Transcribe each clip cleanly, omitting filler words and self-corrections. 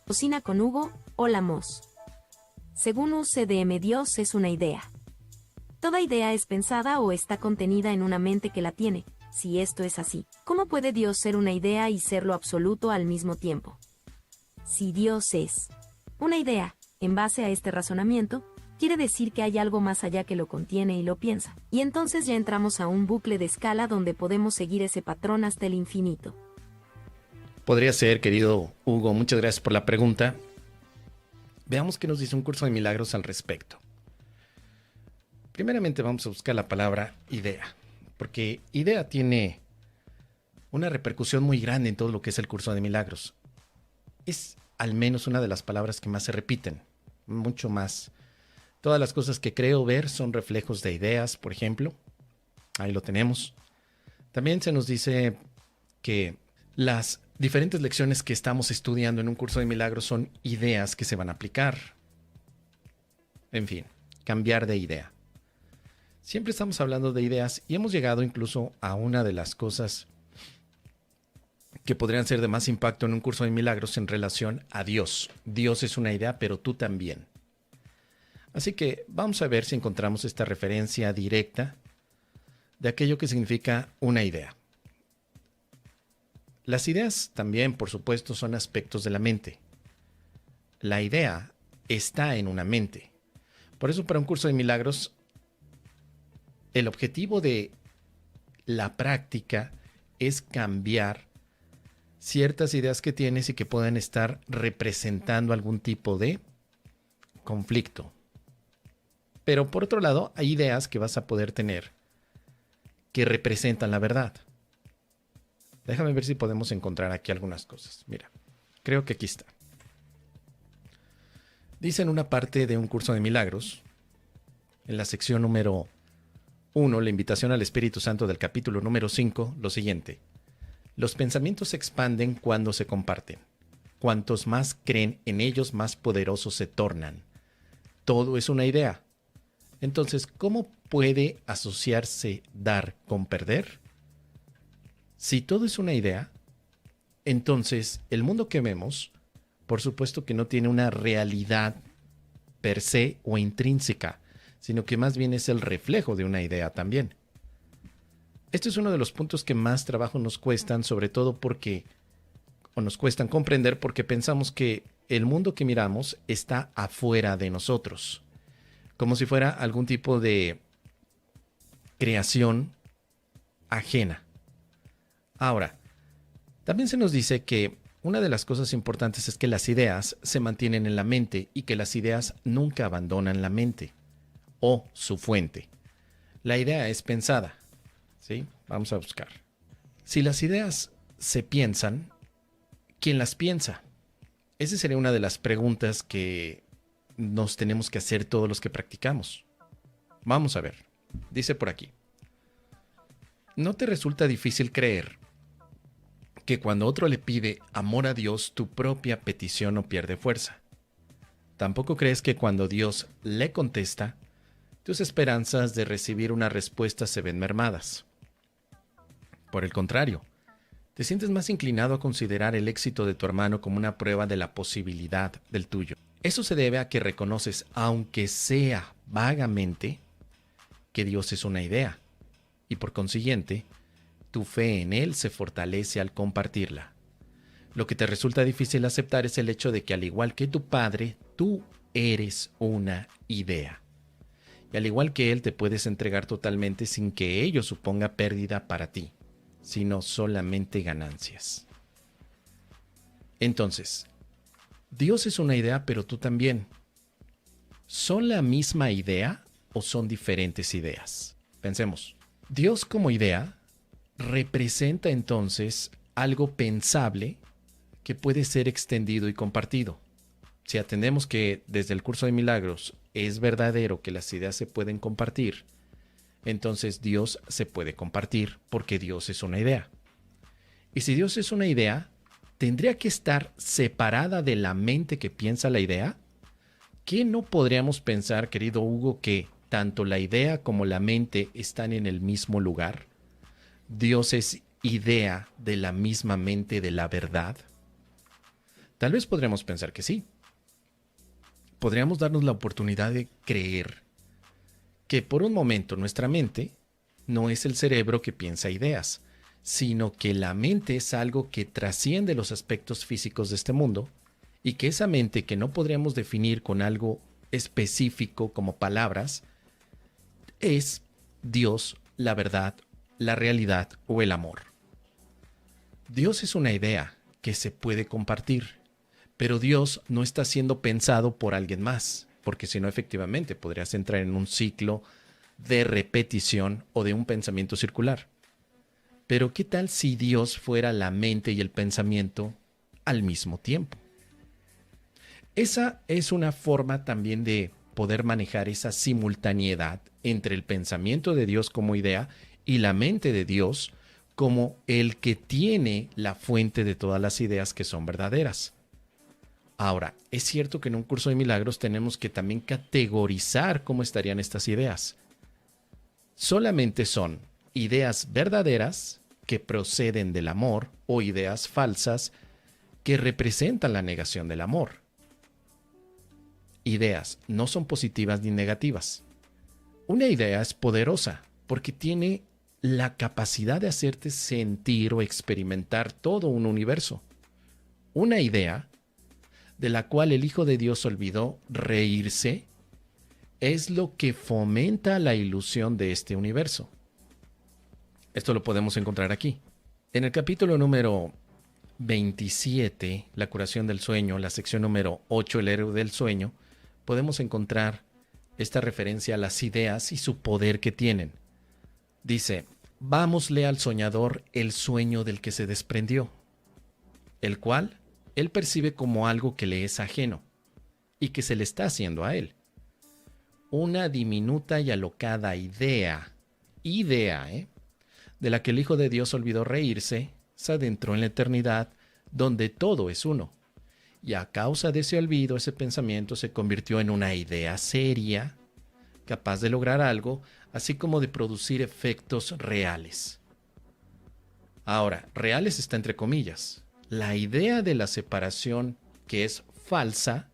Cocina con Hugo, hola Mos. Según UCDM, Dios es una idea. Toda idea es pensada o está contenida en una mente que la tiene. Si esto es así, ¿cómo puede Dios ser una idea y ser lo absoluto al mismo tiempo? Si Dios es una idea, en base a este razonamiento, quiere decir que hay algo más allá que lo contiene y lo piensa. Y entonces ya entramos a un bucle de escala donde podemos seguir ese patrón hasta el infinito. Podría ser, querido Hugo, muchas gracias por la pregunta. Veamos qué nos dice un curso de milagros al respecto. Primeramente vamos a buscar la palabra idea, porque idea tiene una repercusión muy grande en todo lo que es el curso de milagros. Es al menos una de las palabras que más se repiten, mucho más. Todas las cosas que creo ver son reflejos de ideas, por ejemplo. Ahí lo tenemos. También se nos dice que las diferentes lecciones que estamos estudiando en un curso de milagros son ideas que se van a aplicar. En fin, cambiar de idea. Siempre estamos hablando de ideas y hemos llegado incluso a una de las cosas que podrían ser de más impacto en un curso de milagros en relación a Dios. Dios es una idea, pero tú también. Así que vamos a ver si encontramos esta referencia directa de aquello que significa una idea. Las ideas también, por supuesto, son aspectos de la mente. La idea está en una mente. Por eso, para un curso de milagros, el objetivo de la práctica es cambiar ciertas ideas que tienes y que puedan estar representando algún tipo de conflicto. Pero por otro lado, hay ideas que vas a poder tener que representan la verdad. Déjame ver si podemos encontrar aquí algunas cosas. Mira, creo que aquí está. Dice en una parte de un curso de milagros, en la sección número 1, la invitación al Espíritu Santo del capítulo número 5, lo siguiente. Los pensamientos se expanden cuando se comparten. Cuantos más creen en ellos, más poderosos se tornan. Todo es una idea. Entonces, ¿cómo puede asociarse dar con perder? Si todo es una idea, entonces el mundo que vemos, por supuesto que no tiene una realidad per se o intrínseca, sino que más bien es el reflejo de una idea también. Este es uno de los puntos que más trabajo nos cuestan, sobre todo nos cuestan comprender porque pensamos que el mundo que miramos está afuera de nosotros, como si fuera algún tipo de creación ajena. Ahora, también se nos dice que una de las cosas importantes es que las ideas se mantienen en la mente y que las ideas nunca abandonan la mente o su fuente. La idea es pensada, ¿sí? Vamos a buscar. Si las ideas se piensan, ¿quién las piensa? Esa sería una de las preguntas que nos tenemos que hacer todos los que practicamos. Vamos a ver. Dice por aquí. ¿No te resulta difícil creer que cuando otro le pide amor a Dios, tu propia petición no pierde fuerza? ¿Tampoco crees que cuando Dios le contesta, tus esperanzas de recibir una respuesta se ven mermadas? Por el contrario, te sientes más inclinado a considerar el éxito de tu hermano como una prueba de la posibilidad del tuyo. Eso se debe a que reconoces, aunque sea vagamente, que Dios es una idea, y por consiguiente, tu fe en Él se fortalece al compartirla. Lo que te resulta difícil aceptar es el hecho de que, al igual que tu Padre, tú eres una idea. Y al igual que Él, te puedes entregar totalmente sin que ello suponga pérdida para ti, sino solamente ganancias. Entonces, Dios es una idea, pero tú también. ¿Son la misma idea o son diferentes ideas? Pensemos. Dios como idea representa entonces algo pensable que puede ser extendido y compartido. Si atendemos que desde el curso de milagros es verdadero que las ideas se pueden compartir, entonces Dios se puede compartir porque Dios es una idea. Y si Dios es una idea, ¿tendría que estar separada de la mente que piensa la idea? ¿Qué no podríamos pensar, querido Hugo, que tanto la idea como la mente están en el mismo lugar? Dios es idea de la misma mente de la verdad. Tal vez podríamos pensar que sí. Podríamos darnos la oportunidad de creer que por un momento nuestra mente no es el cerebro que piensa ideas, sino que la mente es algo que trasciende los aspectos físicos de este mundo y que esa mente que no podríamos definir con algo específico como palabras es Dios, la verdad, la realidad o el amor. Dios es una idea que se puede compartir, pero Dios no está siendo pensado por alguien más, porque si no, efectivamente podrías entrar en un ciclo de repetición o de un pensamiento circular. Pero ¿qué tal si Dios fuera la mente y el pensamiento al mismo tiempo? Esa es una forma también de poder manejar esa simultaneidad entre el pensamiento de Dios como idea y la mente de Dios como el que tiene la fuente de todas las ideas que son verdaderas. Ahora, es cierto que en un curso de milagros tenemos que también categorizar cómo estarían estas ideas. Solamente son ideas verdaderas que proceden del amor o ideas falsas que representan la negación del amor. Ideas no son positivas ni negativas. Una idea es poderosa porque tiene la capacidad de hacerte sentir o experimentar todo un universo. Una idea de la cual el Hijo de Dios olvidó reírse es lo que fomenta la ilusión de este universo. Esto lo podemos encontrar aquí. En el capítulo número 27, la curación del sueño, la sección número 8, el héroe del sueño, podemos encontrar esta referencia a las ideas y su poder que tienen. Dice, vámosle al soñador el sueño del que se desprendió, el cual él percibe como algo que le es ajeno y que se le está haciendo a él. Una diminuta y alocada idea, de la que el Hijo de Dios olvidó reírse, se adentró en la eternidad donde todo es uno. Y a causa de ese olvido, ese pensamiento se convirtió en una idea seria, capaz de lograr algo, así como de producir efectos reales. Ahora, reales está entre comillas. La idea de la separación, que es falsa,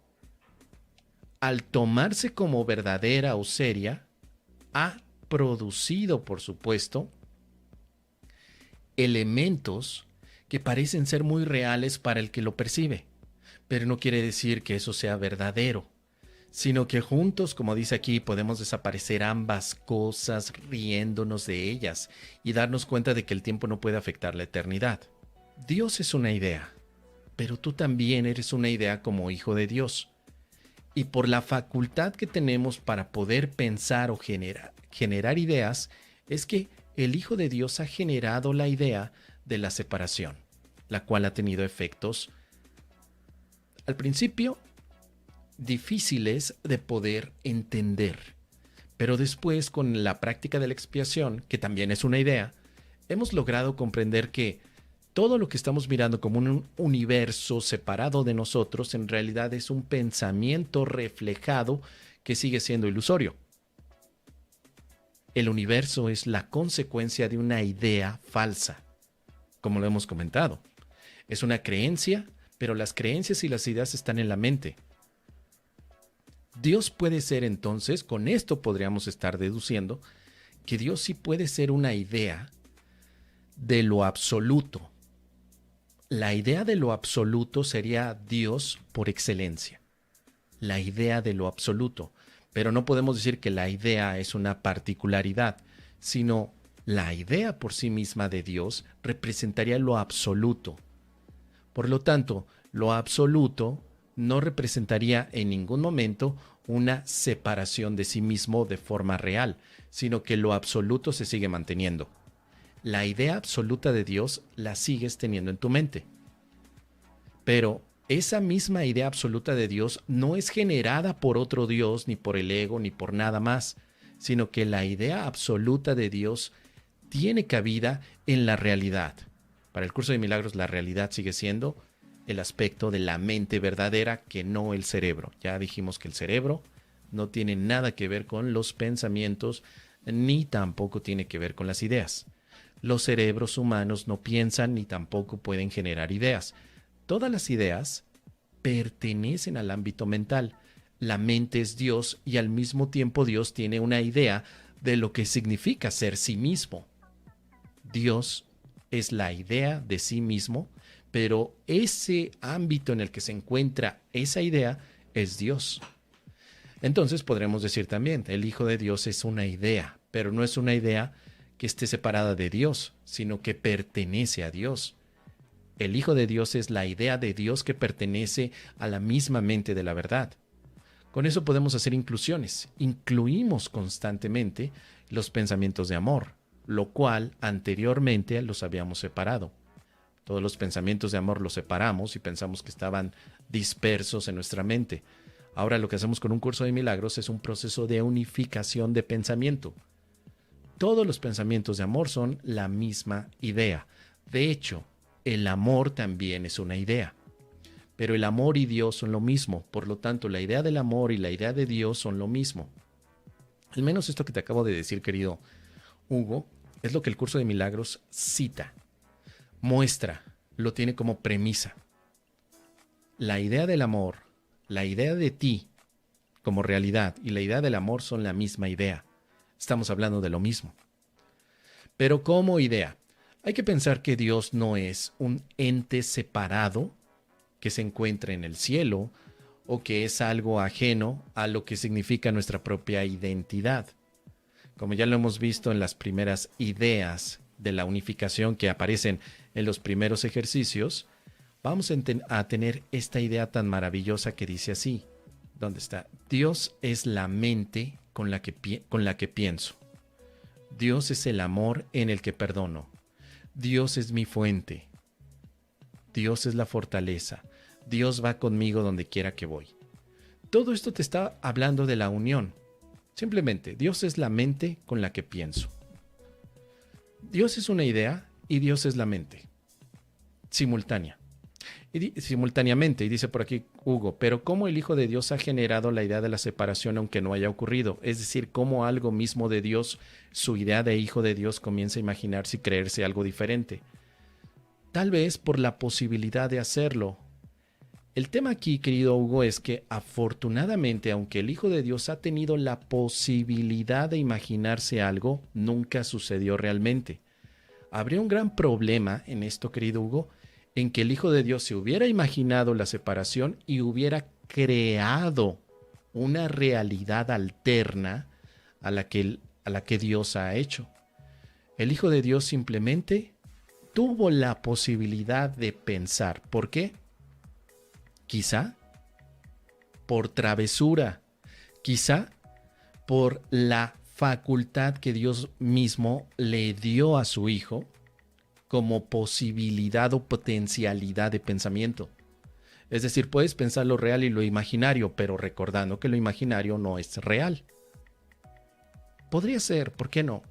al tomarse como verdadera o seria, ha producido, por supuesto, elementos que parecen ser muy reales para el que lo percibe, pero no quiere decir que eso sea verdadero, sino que juntos, como dice aquí, podemos desaparecer ambas cosas riéndonos de ellas y darnos cuenta de que el tiempo no puede afectar la eternidad. Dios es una idea, pero tú también eres una idea como hijo de Dios. Y por la facultad que tenemos para poder pensar o generar ideas, es que el Hijo de Dios ha generado la idea de la separación, la cual ha tenido efectos, al principio, difíciles de poder entender. Pero después, con la práctica de la expiación, que también es una idea, hemos logrado comprender que todo lo que estamos mirando como un universo separado de nosotros en realidad es un pensamiento reflejado que sigue siendo ilusorio. El universo es la consecuencia de una idea falsa, como lo hemos comentado. Es una creencia, pero las creencias y las ideas están en la mente. Dios puede ser entonces, con esto podríamos estar deduciendo, que Dios sí puede ser una idea de lo absoluto. La idea de lo absoluto sería Dios por excelencia. La idea de lo absoluto. Pero no podemos decir que la idea es una particularidad, sino la idea por sí misma de Dios representaría lo absoluto. Por lo tanto, lo absoluto no representaría en ningún momento una separación de sí mismo de forma real, sino que lo absoluto se sigue manteniendo. La idea absoluta de Dios la sigues teniendo en tu mente. Pero esa misma idea absoluta de Dios no es generada por otro Dios, ni por el ego, ni por nada más, sino que la idea absoluta de Dios tiene cabida en la realidad. Para el curso de milagros, la realidad sigue siendo el aspecto de la mente verdadera, que no el cerebro. Ya dijimos que el cerebro no tiene nada que ver con los pensamientos, ni tampoco tiene que ver con las ideas. Los cerebros humanos no piensan ni tampoco pueden generar ideas. Todas las ideas pertenecen al ámbito mental. La mente es Dios y al mismo tiempo Dios tiene una idea de lo que significa ser sí mismo. Dios es la idea de sí mismo, pero ese ámbito en el que se encuentra esa idea es Dios. Entonces podremos decir también, el Hijo de Dios es una idea, pero no es una idea que esté separada de Dios, sino que pertenece a Dios. El Hijo de Dios es la idea de Dios que pertenece a la misma mente de la verdad. Con eso podemos hacer inclusiones. Incluimos constantemente los pensamientos de amor, lo cual anteriormente los habíamos separado. Todos los pensamientos de amor los separamos y pensamos que estaban dispersos en nuestra mente. Ahora lo que hacemos con un curso de milagros es un proceso de unificación de pensamiento. Todos los pensamientos de amor son la misma idea. De hecho, el amor también es una idea. Pero el amor y Dios son lo mismo. Por lo tanto, la idea del amor y la idea de Dios son lo mismo. Al menos esto que te acabo de decir, querido Hugo, es lo que el curso de milagros cita, muestra, lo tiene como premisa. La idea del amor, la idea de ti como realidad y la idea del amor son la misma idea. Estamos hablando de lo mismo. Pero como idea, hay que pensar que Dios no es un ente separado que se encuentra en el cielo o que es algo ajeno a lo que significa nuestra propia identidad. Como ya lo hemos visto en las primeras ideas de la unificación que aparecen en los primeros ejercicios, vamos a tener esta idea tan maravillosa que dice así. ¿Dónde está? Dios es la mente con la que pienso. Dios es el amor en el que perdono. Dios es mi fuente. Dios es la fortaleza. Dios va conmigo donde quiera que voy. Todo esto te está hablando de la unión. Simplemente, Dios es la mente con la que pienso. Dios es una idea y Dios es la mente. Simultáneamente, y dice por aquí Hugo, pero ¿cómo el Hijo de Dios ha generado la idea de la separación aunque no haya ocurrido? Es decir, ¿cómo algo mismo de Dios, su idea de Hijo de Dios, comienza a imaginarse y creerse algo diferente? Tal vez por la posibilidad de hacerlo. El tema aquí, querido Hugo, es que afortunadamente, aunque el Hijo de Dios ha tenido la posibilidad de imaginarse algo, nunca sucedió realmente. Habría un gran problema en esto, querido Hugo, en que el Hijo de Dios se hubiera imaginado la separación y hubiera creado una realidad alterna a la que Dios ha hecho. El Hijo de Dios simplemente tuvo la posibilidad de pensar. ¿Por qué? Quizá por travesura, quizá por la facultad que Dios mismo le dio a su Hijo como posibilidad o potencialidad de pensamiento. Es decir, puedes pensar lo real y lo imaginario, pero recordando que lo imaginario no es real. Podría ser, ¿por qué no?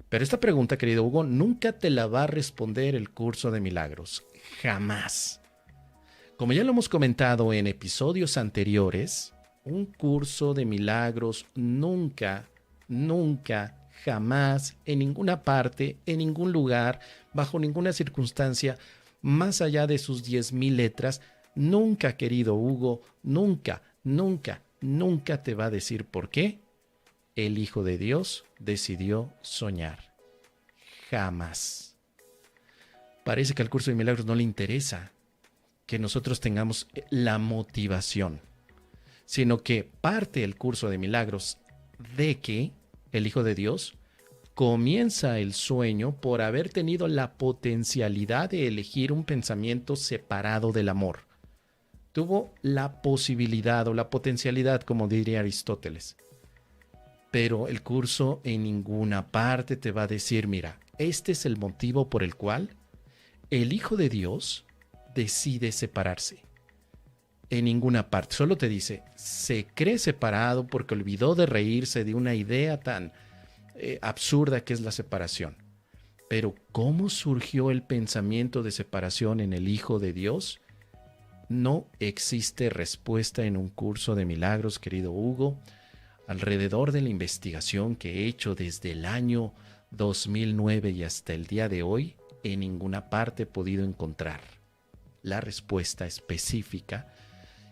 Pero esta pregunta, querido Hugo, nunca te la va a responder el curso de milagros. Jamás. Como ya lo hemos comentado en episodios anteriores, un curso de milagros nunca, jamás, en ninguna parte, en ningún lugar, bajo ninguna circunstancia, más allá de sus 10,000 letras, nunca, querido Hugo, nunca te va a decir por qué el Hijo de Dios decidió soñar. Jamás. Parece que al curso de milagros no le interesa que nosotros tengamos la motivación, sino que parte el curso de milagros de que el Hijo de Dios comienza el sueño por haber tenido la potencialidad de elegir un pensamiento separado del amor. Tuvo la posibilidad o la potencialidad, como diría Aristóteles. Pero el curso en ninguna parte te va a decir, mira, este es el motivo por el cual el Hijo de Dios decide separarse. En ninguna parte. Solo te dice, se cree separado porque olvidó de reírse de una idea tan absurda que es la separación. Pero ¿cómo surgió el pensamiento de separación en el Hijo de Dios? No existe respuesta en un curso de milagros, querido Hugo, alrededor de la investigación que he hecho desde el año 2009 y hasta el día de hoy. En ninguna parte he podido encontrar. la respuesta específica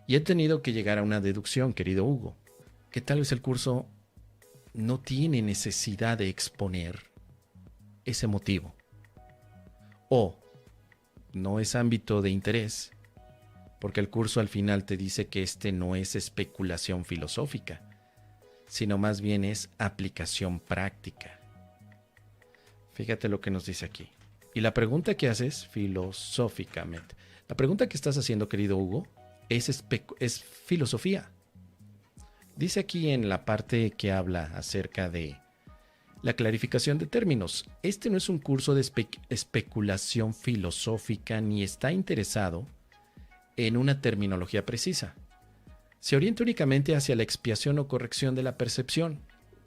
y he tenido que llegar a una deducción, querido Hugo, que tal vez el curso no tiene necesidad de exponer ese motivo o no es ámbito de interés, porque el curso al final te dice que este no es especulación filosófica, sino más bien es aplicación práctica. Fíjate lo que nos dice aquí. Y la pregunta que haces filosóficamente, la pregunta que estás haciendo, querido Hugo, es filosofía. Dice aquí en la parte que habla acerca de la clarificación de términos. Este no es un curso de especulación filosófica ni está interesado en una terminología precisa. Se orienta únicamente hacia la expiación o corrección de la percepción.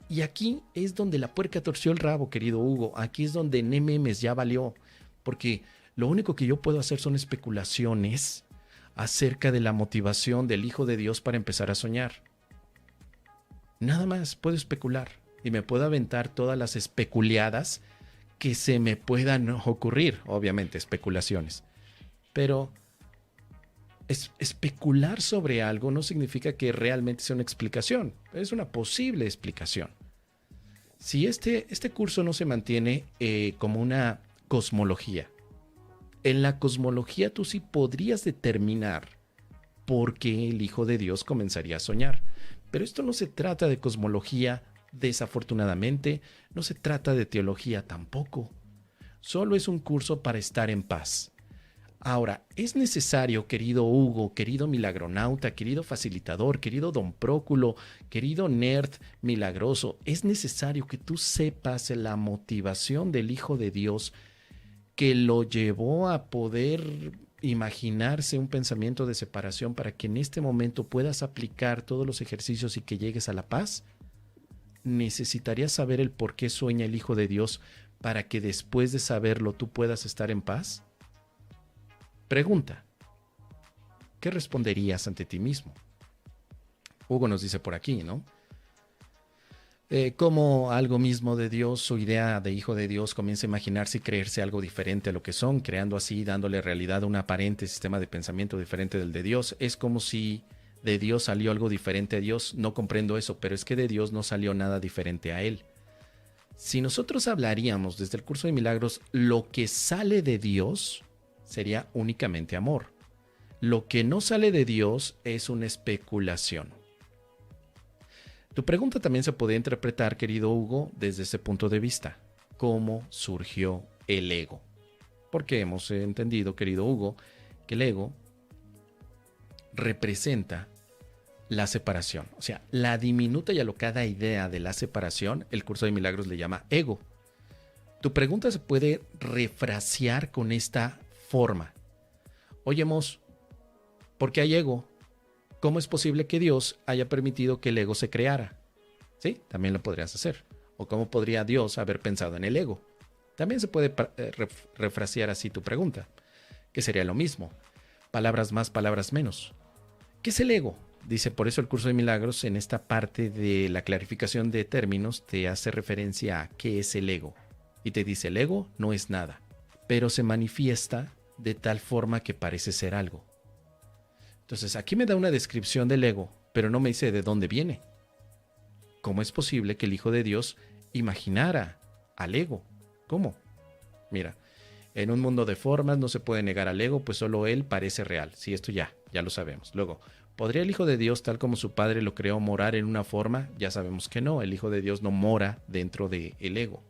Y aquí es donde la puerca torció el rabo, querido Hugo. Aquí es donde Nememes ya valió. Porque lo único que yo puedo hacer son especulaciones acerca de la motivación del Hijo de Dios para empezar a soñar. Nada más puedo especular y me puedo aventar todas las especuleadas que se me puedan ocurrir, obviamente especulaciones. Pero especular sobre algo no significa que realmente sea una explicación, es una posible explicación. Si este curso no se mantiene como una cosmología, en la cosmología tú sí podrías determinar por qué el Hijo de Dios comenzaría a soñar. Pero esto no se trata de cosmología, desafortunadamente, no se trata de teología tampoco. Solo es un curso para estar en paz. Ahora, es necesario, querido Hugo, querido milagronauta, querido facilitador, querido don Próculo, querido nerd milagroso, es necesario que tú sepas la motivación del Hijo de Dios que lo llevó a poder imaginarse un pensamiento de separación para que en este momento puedas aplicar todos los ejercicios y que llegues a la paz. ¿Necesitarías saber el por qué sueña el Hijo de Dios para que después de saberlo tú puedas estar en paz? Pregunta, ¿qué responderías ante ti mismo? Hugo nos dice por aquí, ¿no? Como algo mismo de Dios, su idea de Hijo de Dios comienza a imaginarse y creerse algo diferente a lo que son, creando así, dándole realidad a un aparente sistema de pensamiento diferente del de Dios. Es como si de Dios salió algo diferente a Dios. No comprendo eso, pero es que de Dios no salió nada diferente a Él. Si nosotros hablaríamos desde el curso de milagros, lo que sale de Dios sería únicamente amor. Lo que no sale de Dios es una especulación. Tu pregunta también se puede interpretar, querido Hugo, desde ese punto de vista. ¿Cómo surgió el ego? Porque hemos entendido, querido Hugo, que el ego representa la separación. O sea, la diminuta y alocada idea de la separación, el curso de milagros le llama ego. Tu pregunta se puede refrasear con esta forma. Oye, Mos, ¿por qué hay ego? ¿Cómo es posible que Dios haya permitido que el ego se creara? Sí, también lo podrías hacer. ¿O cómo podría Dios haber pensado en el ego? También se puede refrasear así tu pregunta, que sería lo mismo. Palabras más, palabras menos. ¿Qué es el ego? Dice, por eso el curso de milagros en esta parte de la clarificación de términos te hace referencia a qué es el ego. Y te dice, el ego no es nada, pero se manifiesta de tal forma que parece ser algo. Entonces, aquí me da una descripción del ego, pero no me dice de dónde viene. ¿Cómo es posible que el Hijo de Dios imaginara al ego? ¿Cómo? Mira, en un mundo de formas no se puede negar al ego, pues solo él parece real. Sí, esto ya lo sabemos. Luego, ¿podría el Hijo de Dios, tal como su Padre lo creó, morar en una forma? Ya sabemos que no, el Hijo de Dios no mora dentro del ego.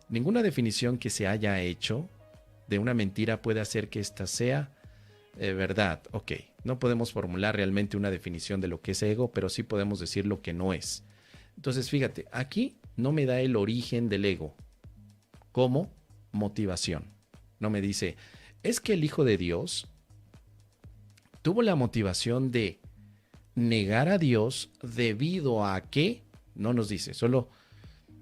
Ninguna definición que se haya hecho de una mentira puede hacer que ésta sea verdad. Ok, no podemos formular realmente una definición de lo que es ego, pero sí podemos decir lo que no es. Entonces, fíjate, aquí no me da el origen del ego como motivación. No me dice, es que el Hijo de Dios tuvo la motivación de negar a Dios debido a que, no nos dice, solo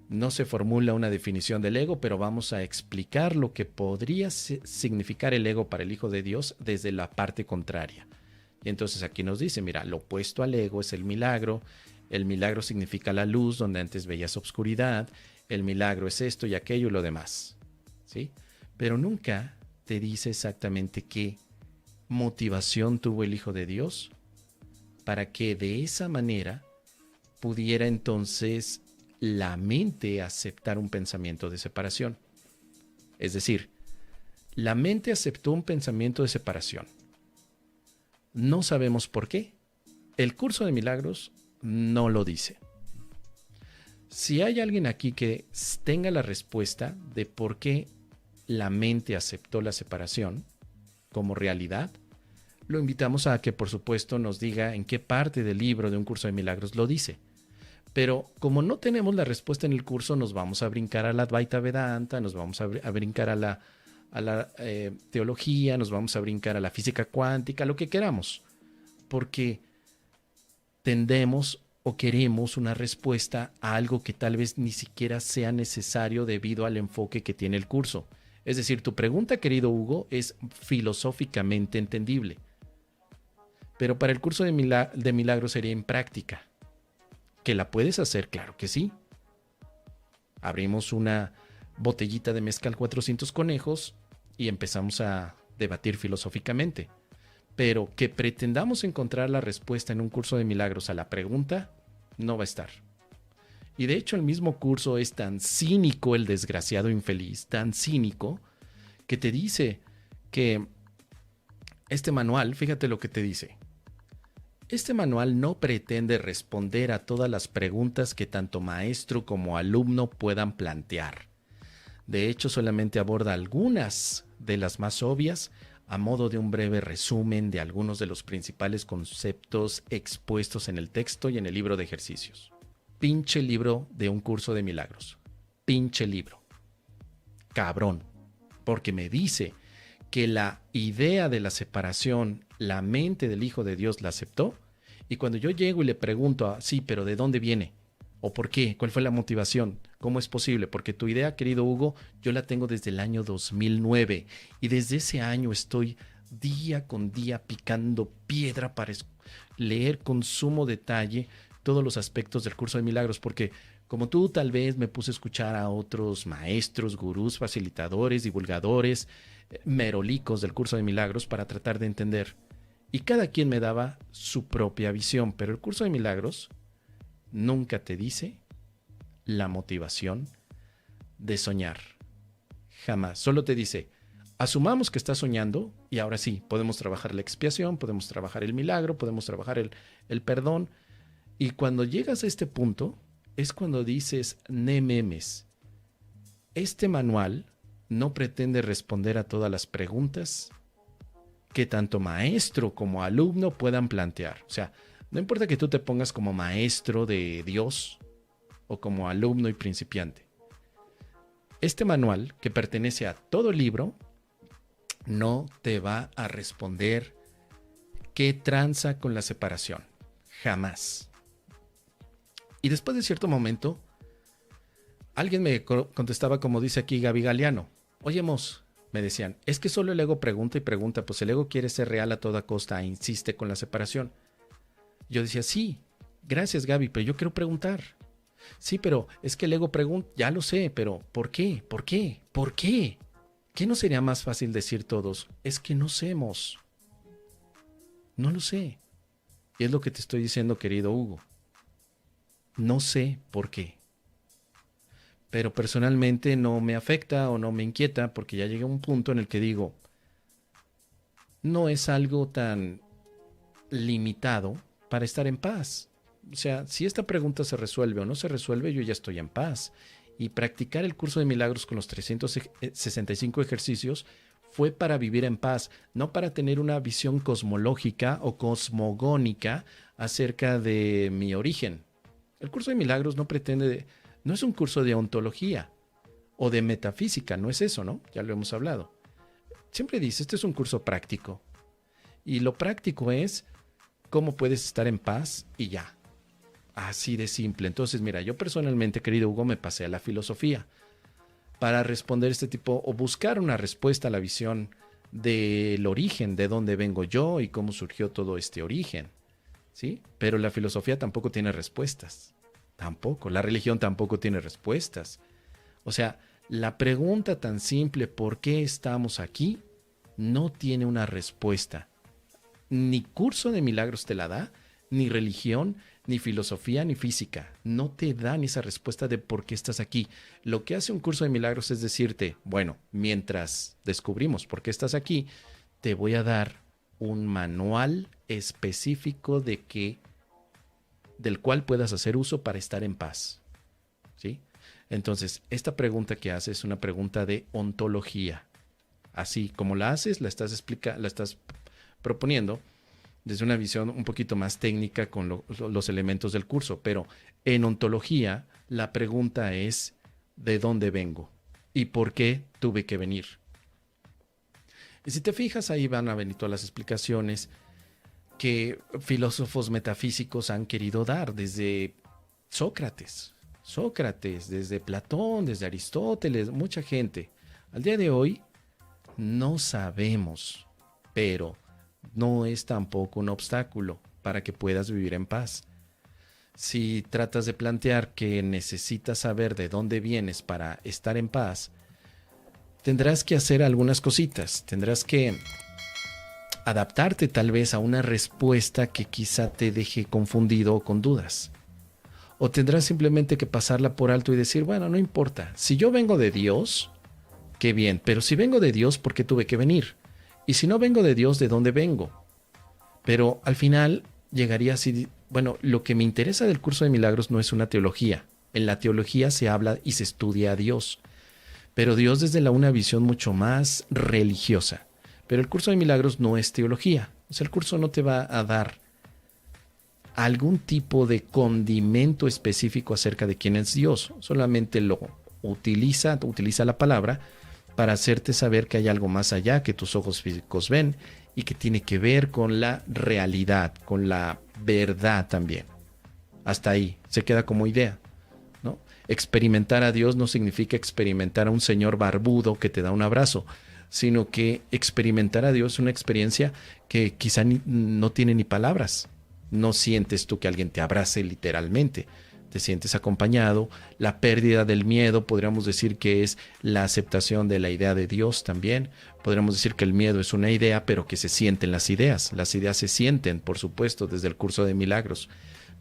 no se formula una definición del ego, pero vamos a explicar lo que podría significar el ego para el Hijo de Dios desde la parte contraria. Y entonces aquí nos dice, mira, lo opuesto al ego es el milagro significa la luz donde antes veías obscuridad, el milagro es esto y aquello y lo demás, ¿sí? Pero nunca te dice exactamente qué motivación tuvo el Hijo de Dios para que de esa manera pudiera entonces la mente aceptar un pensamiento de separación. Es decir, la mente aceptó un pensamiento de separación. No sabemos por qué. El curso de milagros no lo dice. Si hay alguien aquí que tenga la respuesta de por qué la mente aceptó la separación como realidad, lo invitamos a que, por supuesto, nos diga en qué parte del libro de un curso de milagros lo dice. Pero como no tenemos la respuesta en el curso, nos vamos a brincar a la Advaita Vedanta, nos vamos a brincar a la teología, nos vamos a brincar a la física cuántica, lo que queramos, porque tendemos o queremos una respuesta a algo que tal vez ni siquiera sea necesario debido al enfoque que tiene el curso. Es decir, tu pregunta, querido Hugo, es filosóficamente entendible, pero para el curso de milagros sería impráctica. ¿Que la puedes hacer? Claro que sí. Abrimos una botellita de mezcal 400 conejos y empezamos a debatir filosóficamente. Pero que pretendamos encontrar la respuesta en un curso de milagros a la pregunta, no va a estar. Y de hecho el mismo curso es tan cínico, el desgraciado infeliz, tan cínico, que te dice que este manual, fíjate lo que te dice. Este manual no pretende responder a todas las preguntas que tanto maestro como alumno puedan plantear. De hecho, solamente aborda algunas de las más obvias a modo de un breve resumen de algunos de los principales conceptos expuestos en el texto y en el libro de ejercicios. Pinche libro de un curso de milagros. Pinche libro. Cabrón. Porque me dice que la idea de la separación, la mente del Hijo de Dios la aceptó, y cuando yo llego y le pregunto, sí, pero ¿de dónde viene? ¿O por qué? ¿Cuál fue la motivación? ¿Cómo es posible? Porque tu idea, querido Hugo, yo la tengo desde el año 2009, y desde ese año estoy día con día picando piedra para leer con sumo detalle todos los aspectos del curso de milagros, porque como tú tal vez me puse a escuchar a otros maestros, gurús, facilitadores, divulgadores, merolicos del curso de milagros para tratar de entender. Y cada quien me daba su propia visión, pero el curso de milagros nunca te dice la motivación de soñar. Jamás. Solo te dice, asumamos que estás soñando y ahora sí, podemos trabajar la expiación, podemos trabajar el milagro, podemos trabajar el perdón. Y cuando llegas a este punto, es cuando dices, ne memes. Este manual no pretende responder a todas las preguntas que tanto maestro como alumno puedan plantear. O sea, no importa que tú te pongas como maestro de Dios o como alumno y principiante. Este manual, que pertenece a todo libro, no te va a responder qué tranza con la separación. Jamás. Y después de cierto momento, alguien me contestaba, como dice aquí Gaby Galeano. Oye, Mos, me decían, es que solo el ego pregunta y pregunta, pues el ego quiere ser real a toda costa e insiste con la separación. Yo decía, sí, gracias Gaby, pero yo quiero preguntar. Sí, pero es que el ego pregunta, ya lo sé, pero ¿por qué? ¿Por qué? ¿Por qué? ¿Qué no sería más fácil decir todos? Es que no sabemos. No lo sé. Y es lo que te estoy diciendo, querido Hugo. No sé por qué. Pero personalmente no me afecta o no me inquieta porque ya llegué a un punto en el que digo, no es algo tan limitado para estar en paz. O sea, si esta pregunta se resuelve o no se resuelve, yo ya estoy en paz. Y practicar el curso de milagros con los 365 ejercicios fue para vivir en paz, no para tener una visión cosmológica o cosmogónica acerca de mi origen. El curso de milagros no es un curso de ontología o de metafísica, no es eso, ¿no? Ya lo hemos hablado. Siempre dice, este es un curso práctico. Y lo práctico es cómo puedes estar en paz y ya. Así de simple. Entonces, mira, yo personalmente, querido Hugo, me pasé a la filosofía para responder este tipo o buscar una respuesta a la visión del origen, de dónde vengo yo y cómo surgió todo este origen. ¿Sí? Pero la filosofía tampoco tiene respuestas. Tampoco. La religión tampoco tiene respuestas. O sea, la pregunta tan simple, ¿por qué estamos aquí?, no tiene una respuesta. ni curso de milagros te la da, ni religión, ni filosofía, ni física. No te dan esa respuesta de por qué estás aquí. Lo que hace un curso de milagros es decirte, bueno, mientras descubrimos por qué estás aquí, te voy a dar un manual específico del cual puedas hacer uso para estar en paz. ¿Sí? Entonces, esta pregunta que haces es una pregunta de ontología. Así como la haces, la estás proponiendo desde una visión un poquito más técnica con los elementos del curso. Pero en ontología, la pregunta es ¿de dónde vengo? ¿Y por qué tuve que venir? Y si te fijas, ahí van a venir todas las explicaciones que filósofos metafísicos han querido dar, desde Sócrates, desde Platón, desde Aristóteles, mucha gente. Al día de hoy no sabemos, pero no es tampoco un obstáculo para que puedas vivir en paz. Si tratas de plantear que necesitas saber de dónde vienes para estar en paz, tendrás que hacer algunas cositas, tendrás que adaptarte tal vez a una respuesta que quizá te deje confundido o con dudas. O tendrás simplemente que pasarla por alto y decir, bueno, no importa, si yo vengo de Dios, qué bien, pero si vengo de Dios, ¿por qué tuve que venir? Y si no vengo de Dios, ¿de dónde vengo? Pero al final llegaría así, bueno, lo que me interesa del curso de milagros no es una teología. En la teología se habla y se estudia a Dios, pero Dios desde una visión mucho más religiosa. Pero el curso de milagros no es teología. O sea, el curso no te va a dar algún tipo de condimento específico acerca de quién es Dios. Solamente lo utiliza la palabra para hacerte saber que hay algo más allá que tus ojos físicos ven y que tiene que ver con la realidad, con la verdad también. Hasta ahí se queda como idea, ¿no? Experimentar a Dios no significa experimentar a un señor barbudo que te da un abrazo, sino que experimentar a Dios es una experiencia que quizá no tiene ni palabras. No sientes tú que alguien te abrace literalmente, te sientes acompañado. La pérdida del miedo, podríamos decir que es la aceptación de la idea de Dios también. Podríamos decir que el miedo es una idea, pero que se sienten las ideas. Las ideas se sienten, por supuesto, desde el curso de milagros,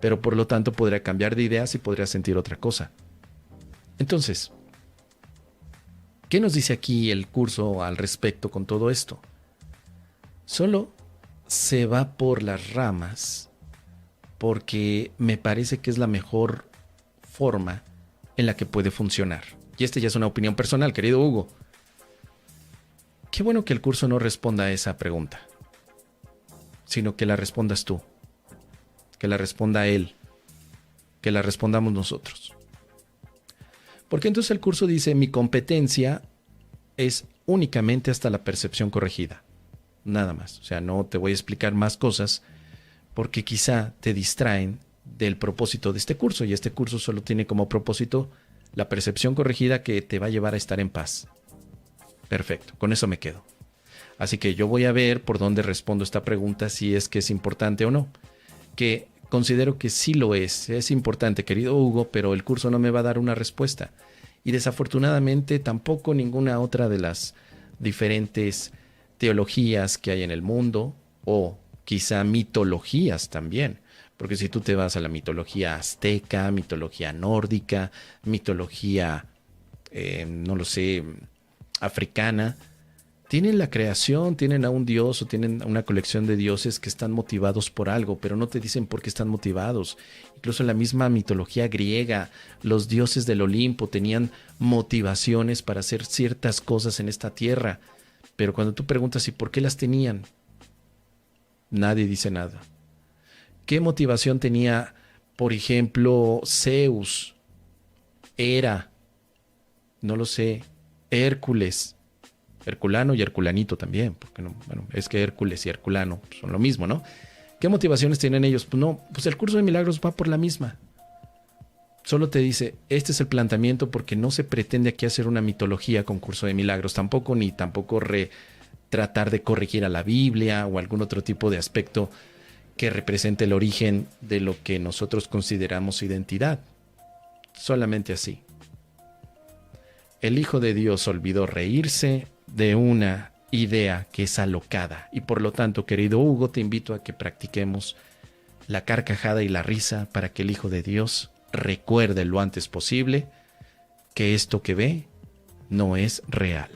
pero por lo tanto podría cambiar de ideas y podría sentir otra cosa. Entonces, ¿qué nos dice aquí el curso al respecto con todo esto? Solo se va por las ramas porque me parece que es la mejor forma en la que puede funcionar. Y esta ya es una opinión personal, querido Hugo. Qué bueno que el curso no responda a esa pregunta, sino que la respondas tú, que la responda él, que la respondamos nosotros. Porque entonces el curso dice, mi competencia es únicamente hasta la percepción corregida. Nada más. O sea, no te voy a explicar más cosas porque quizá te distraen del propósito de este curso. Y este curso solo tiene como propósito la percepción corregida que te va a llevar a estar en paz. Perfecto, con eso me quedo. Así que yo voy a ver por dónde respondo esta pregunta, si es que es importante o no. Que considero que sí lo es importante, querido Hugo, pero el curso no me va a dar una respuesta. Y desafortunadamente tampoco ninguna otra de las diferentes teologías que hay en el mundo, o quizá mitologías también. Porque si tú te vas a la mitología azteca, mitología nórdica, mitología, no lo sé, africana, tienen la creación, tienen a un dios o tienen una colección de dioses que están motivados por algo, pero no te dicen por qué están motivados. Incluso en la misma mitología griega, los dioses del Olimpo tenían motivaciones para hacer ciertas cosas en esta tierra. Pero cuando tú preguntas ¿y por qué las tenían? Nadie dice nada. ¿Qué motivación tenía, por ejemplo, Zeus, Hera, no lo sé, Hércules? Herculano y Herculanito también, porque no, bueno, es que Hércules y Herculano son lo mismo, ¿no? ¿Qué motivaciones tienen ellos? Pues no, pues el curso de milagros va por la misma. Solo te dice, este es el planteamiento, porque no se pretende aquí hacer una mitología con curso de milagros, tampoco tratar de corregir a la Biblia o algún otro tipo de aspecto que represente el origen de lo que nosotros consideramos identidad. Solamente así. El Hijo de Dios olvidó reírse de una idea que es alocada. Y por lo tanto, querido Hugo, te invito a que practiquemos la carcajada y la risa para que el Hijo de Dios recuerde lo antes posible que esto que ve no es real.